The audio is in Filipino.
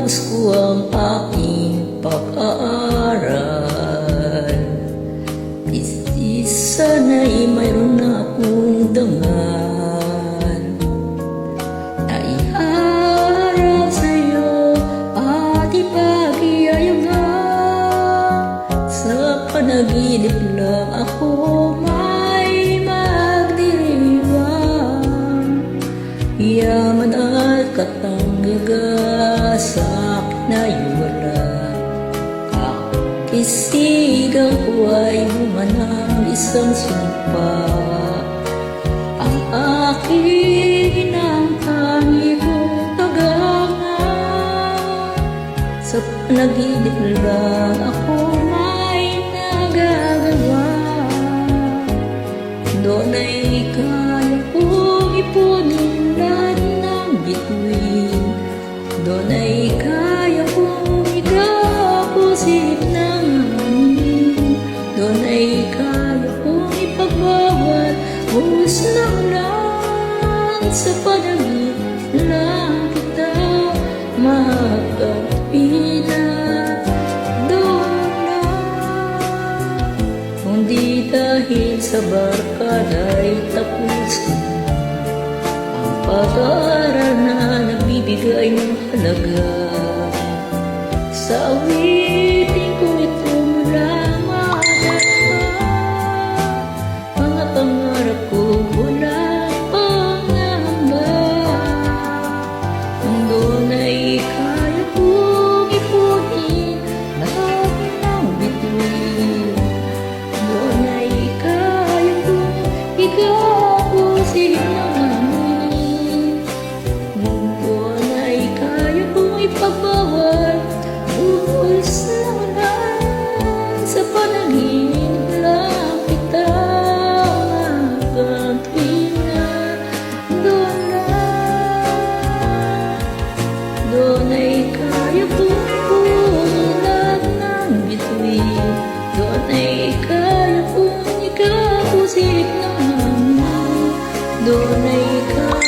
tinapos ko ang aking pag-aaral. Sana'y mayroon na akong dangal. Naiharap sa'yo at ipag-iyayagan. Sa panaginip lang ako may magdiriwang. Yaman at katangyaga sa akin ay wala. Kakisigan ko ay bumanang isang sumpa. Ang aking inangtangi kong tagangan. Sa panaginip lang ako may nagagawa. Doon ay kaya kong ipunin lahat ng bituin. Doon ay kaya kong ikapusin ng hangin. Doon ay kaya kong ipagbawal buhos ng ulan. Sa panagin lang kita makakapilan. Doon na, kundi dahil sa barkada'y tapos na ang pag-aaral na nagbibigay ng halaga. Sa awitin ko ito mula madala. Mga pangarap ko wala pangamba. Doon ay kaya kong ipunin lahat ng bituin. Doon ay kaya kong ikapusin ang hangin. Doon ay kaya kong ipagbawal buhos ng ulan. Sa panaginip lang kita makakapilan. Doon na, doon ay kaya kong punin lahat ng bituin. Doon ay kaya kong ikapusin ng hangin. Doon ay kaya